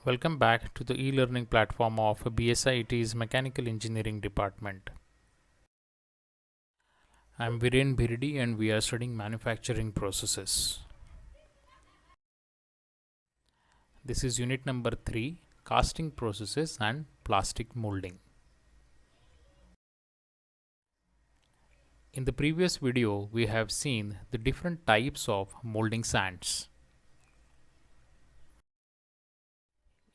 Welcome back to the e-learning platform of BSIT's Mechanical Engineering Department. I am Viren Bhirdi and we are studying manufacturing processes. This is unit number 3, casting processes and plastic molding. In the previous video, we have seen the different types of molding sands.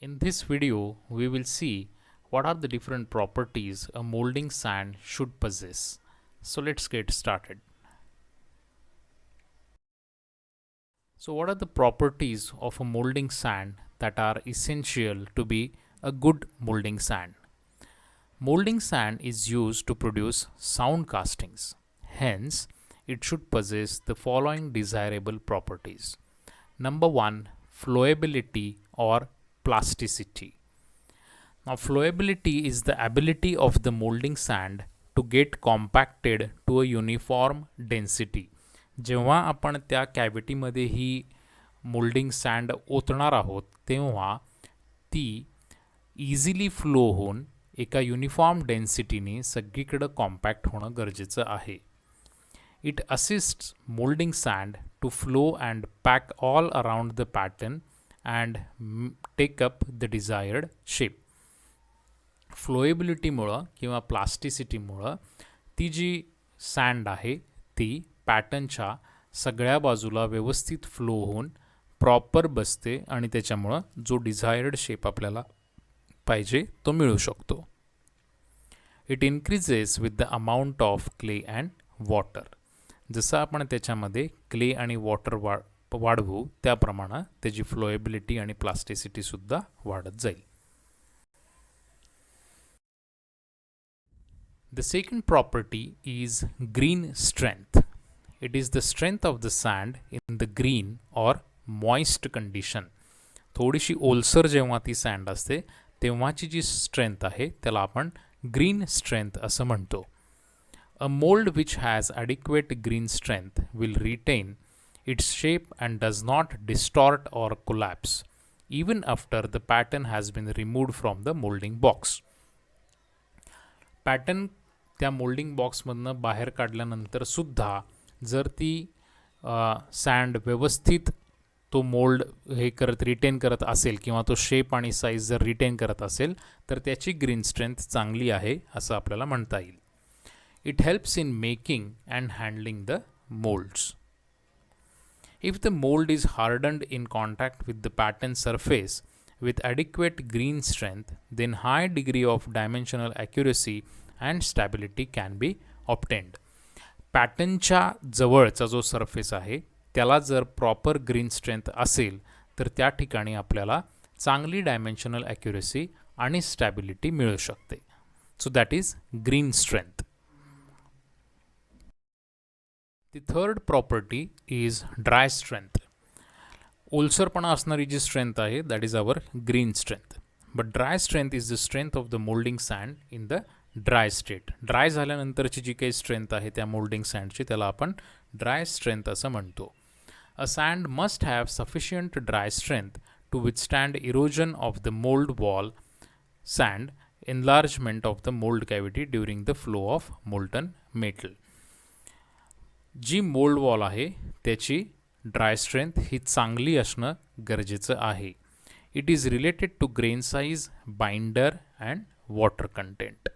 In this video, we will see what are the different properties a molding sand should possess. So let's get started. So what are the properties of a molding sand that are essential to be a good molding sand? Molding sand is used to produce sound castings. Hence, it should possess the following desirable properties. Number 1, flowability or plasticity. Now, flowability is the ability of the molding sand to get compacted to a uniform density. जेव्हा आपण त्या कॅव्हिटीमध्ये ही moulding send ओतणार आहोत तेव्हा ती easily flow होऊन एका uniform डेन्सिटीने सगळीकडे compact होणं गरजेचं आहे. It assists moulding sand to flow and pack all around the pattern and take up the desired shape. फ्लोएबिलिटीमुळं किंवा प्लास्टिसिटीमुळं ती जी सँड आहे ती पॅटर्नच्या सगळ्या बाजूला व्यवस्थित फ्लो होऊन प्रॉपर बसते आणि त्याच्यामुळं जो डिझायर्ड शेप आपल्याला पाहिजे तो मिळू शकतो. It increases with the amount of clay and water. जसं आपण त्याच्यामध्ये क्ले आणि वॉटर वाढवू त्याप्रमाणे त्याची फ्लोएबिलिटी आणि प्लास्टिसिटीसुद्धा वाढत जाईल. The second property is green strength. It is the strength of the sand in the green or moist condition. थोडीशी ओलसर जेव्हा ती सँड असते तेव्हाची जी स्ट्रेंथ आहे त्याला आपण ग्रीन स्ट्रेंथ असं म्हणतो. A mold which has adequate green strength will retain its shape and does not distort or collapse even after the pattern has been removed from the molding box. Pattern त्या moulding बॉक्समधनं बाहेर काढल्यानंतर सुद्धा जर ती send व्यवस्थित तो mould retain करत असेल किंवा तो शेप आणि साईज जर रिटेन करत असेल तर त्याची ग्रीन स्ट्रेंथ चांगली आहे असं आपल्याला म्हणता येईल. It helps in making and handling the moulds. If the mold is hardened in contact with the pattern surface with adequate green strength, then high degree of dimensional accuracy and stability can be obtained. पॅटर्नच्या जवळचा जो surface आहे त्याला जर proper green strength असेल तर त्या ठिकाणी आपल्याला चांगली डायमेन्शनल ॲक्युरेसी आणि स्टॅबिलिटी मिळू शकते. So that is green strength. The third property is dry strength. ओलसरपणा असणारी जी स्ट्रेंथ आहे that is our green strength. But dry strength is the strength of the moulding sand in the dry state. Dry झाल्यानंतरची जी काही strength आहे त्या moulding सँडची त्याला आपण ड्राय स्ट्रेंथ असं म्हणतो. A sand must have sufficient dry strength to withstand erosion of the mould wall sand enlargement of the mould cavity during the flow of molten metal. जी मोल्ड वॉल आहे त्याची dry strength ही चांगली असणं गरजेचं आहे. It is related to grain size, binder and water content.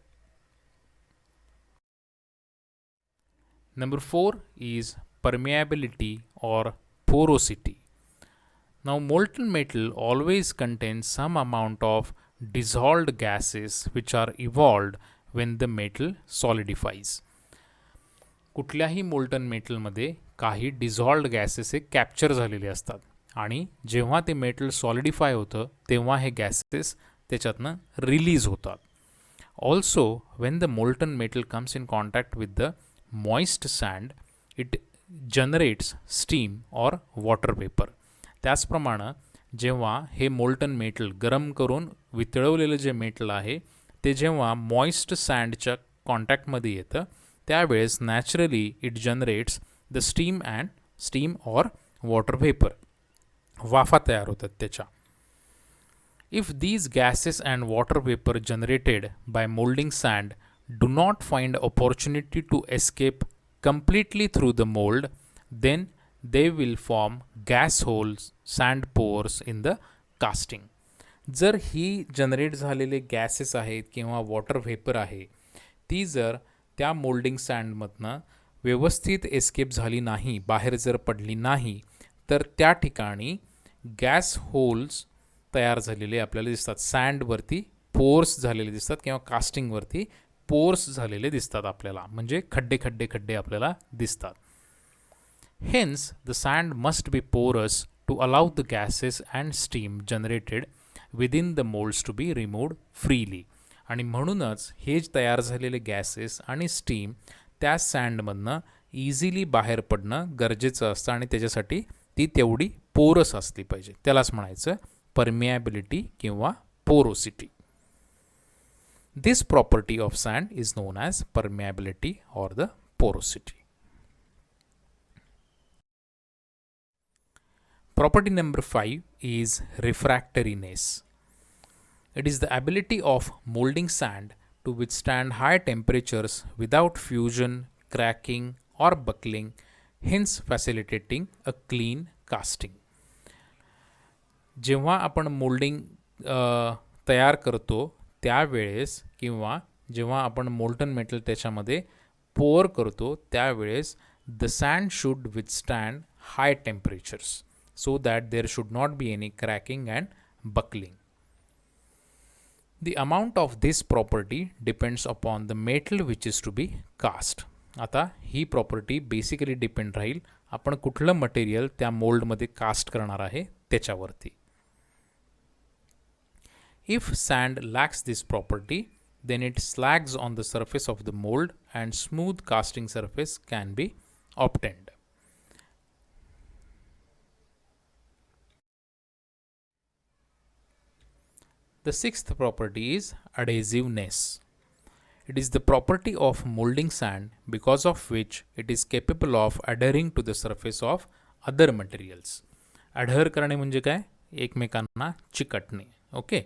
Number 4 is permeability or porosity. Now, molten metal always contains some amount of dissolved gases which are evolved when the metal solidifies. कुठल्याही molten मेटलमध्ये काही डिझॉल्व्ड gases हे capture झालेले असतात आणि जेव्हा ते metal solidify होतं तेव्हा हे गॅसेस त्याच्यातनं रिलीज होतात. Also when the molten metal comes in contact with the moist sand it generates steam or water vapour. त्याचप्रमाणे जेव्हा हे मोल्टन मेटल गरम करून वितळवलेलं जे मेटल आहे ते जेव्हा मॉइस्ट सँडच्या कॉन्टॅक्टमध्ये येतं त्यावेळेस naturally it generates the steam or water vapour. वाफा तयार होतात त्याच्या. If these gases and water vapor generated by molding sand do not find opportunity to escape completely through the mold, then they will form gas holes, sand pores in the casting. जर ही generate झालेले gases आहेत किंवा water vapour आहे ती जर त्या moulding सँडमधनं व्यवस्थित escape झाली नाही, बाहेर जर पडली नाही, तर त्या ठिकाणी गॅस होल्स तयार झालेले आपल्याला दिसतात. सँडवरती पोर्स झालेले दिसतात किंवा कास्टिंगवरती पोर्स झालेले दिसतात आपल्याला, म्हणजे खड्डे खड्डे खड्डे आपल्याला दिसतात. Hence, the sand must be porous to allow the gases and steam generated within the molds to be removed freely. आणि म्हणूनच हे तयार झालेले गॅसेस आणि स्टीम त्या सँडमधनं इझिली बाहेर पडणं गरजेचं असतं आणि त्याच्यासाठी ती तेवढी पोरस असली पाहिजे. त्यालाच म्हणायचं परमिएबिलिटी किंवा porosity. This property of send is known as permeability or the porosity. Property number 5 is refractoriness. It is the ability of molding sand to withstand high temperatures without fusion, cracking, or buckling, hence facilitating a clean casting. जेव्हा आपण moulding तयार करतो त्यावेळेस किंवा जेव्हा आपण molten metal त्याच्यामध्ये pour करतो त्यावेळेस the sand should withstand high temperatures so that there should not be any cracking and buckling. The amount of this property depends upon the metal which is to be cast. आता ही property basically depend राहील आपण कुठलं material त्या मोल्डमध्ये cast करणार आहे त्याच्यावरती. If sand lacks this property, then it slags on the surface of the mold and smooth casting surface can be obtained. The sixth property is adhesiveness. It is the property of molding sand because of which it is capable of adhering to the surface of other materials. Adhere करणे म्हणजे काय? एकमेकांना चिकटणे, okay,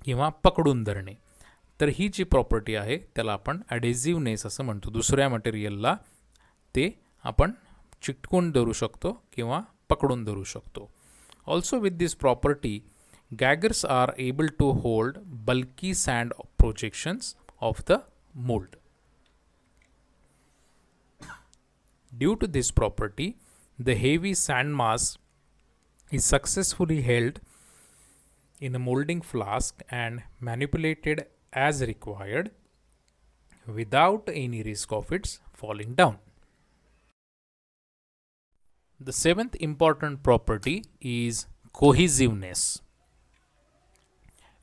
किंवा पकडून धरणे. तर ही जी property आहे त्याला आपण ॲडेझिव्हनेस असं म्हणतो. दुसऱ्या मटेरियलला ते आपण चिटकून धरू शकतो किंवा पकडून धरू शकतो. Also with this property gaggers are able to hold bulky sand projections of the mold. Due to this property, the heavy sand mass is successfully held in a molding flask and manipulated as required without any risk of its falling down. The seventh important property is cohesiveness.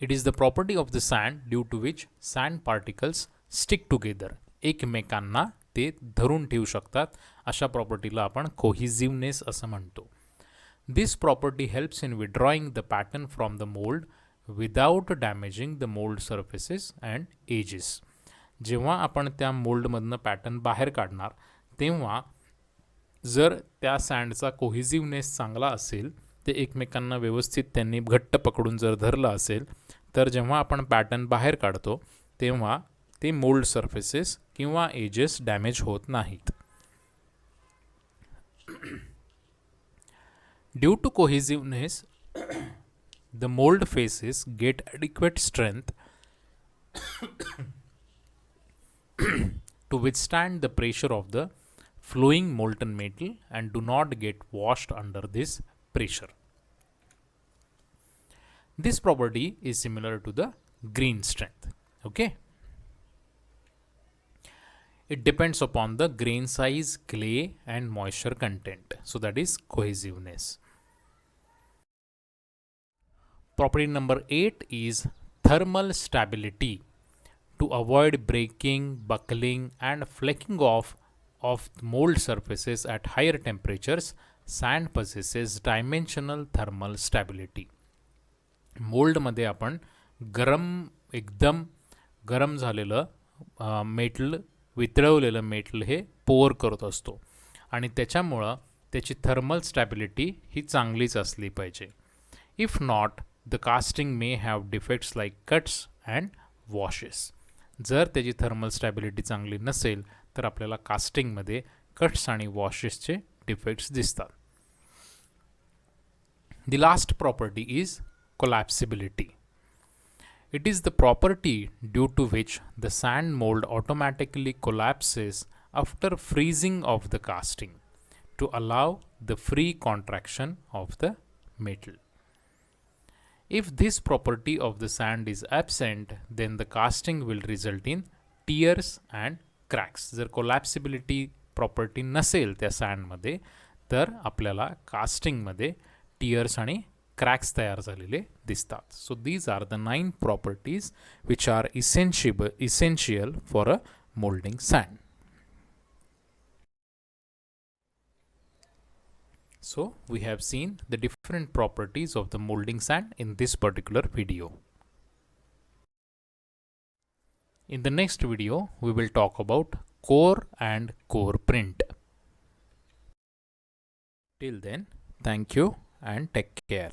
It is the property of the sand due to which sand particles stick together. एकमेकांना ते धरून ठेवू शकतात. अशा प्रॉपर्टीला आपण कोहिजिव्हनेस असं म्हणतो. This property helps in withdrawing the pattern from the mold without damaging the mold surfaces and edges. जेव्हा आपण त्या मोल्डमधनं पॅटर्न बाहेर काढणार तेव्हा जर त्या सँडचा कोहिजिव्हनेस चांगला असेल, ते एकमेकांना व्यवस्थित त्यांनी घट्ट पकडून जर धरलं असेल, तर जेव्हा आपण पॅटर्न बाहेर काढतो तेव्हा ते मोल्ड सर्फेसेस किंवा एजेस डॅमेज होत नाहीत. Due to cohesiveness the mold faces get adequate strength to withstand the pressure of the flowing molten metal and do not get washed under this pressure. This property is similar to the green strength. Okay. It depends upon the grain size, clay, and moisture content. So that is cohesiveness. Property number 8 is thermal stability. To avoid breaking, buckling, and flaking off of mold surfaces at higher temperatures, sand possesses dimensional thermal stability. मोल्डमध्ये आपण एकदम गरम झालेलं metal, वितळवलेलं metal हे poor करत असतो आणि त्याच्यामुळं त्याची thermal stability ही चांगलीच असली पाहिजे. If not, the casting may have defects like cuts and washes. जर त्याची थर्मल स्टॅबिलिटी चांगली नसेल तर आपल्याला कास्टिंगमध्ये कट्स आणि वॉशेसचे डिफेक्ट्स दिसतात. The last property is collapsibility. It is the property due to which the sand mold automatically collapses after freezing of the casting to allow the free contraction of the metal. If this property of the sand is absent, then the casting will result in tears and cracks. जर collapsibility property नसेल त्या सॅन्डमध्ये तर आपल्याला कास्टिंगमध्ये tears आणि cracks तयार झालेले दिसतात. So these are the 9 properties which are essential for a moulding sand. So we have seen the different properties of the molding sand in this particular video. In the next video, we will talk about core and core print. Till then, thank you and take care.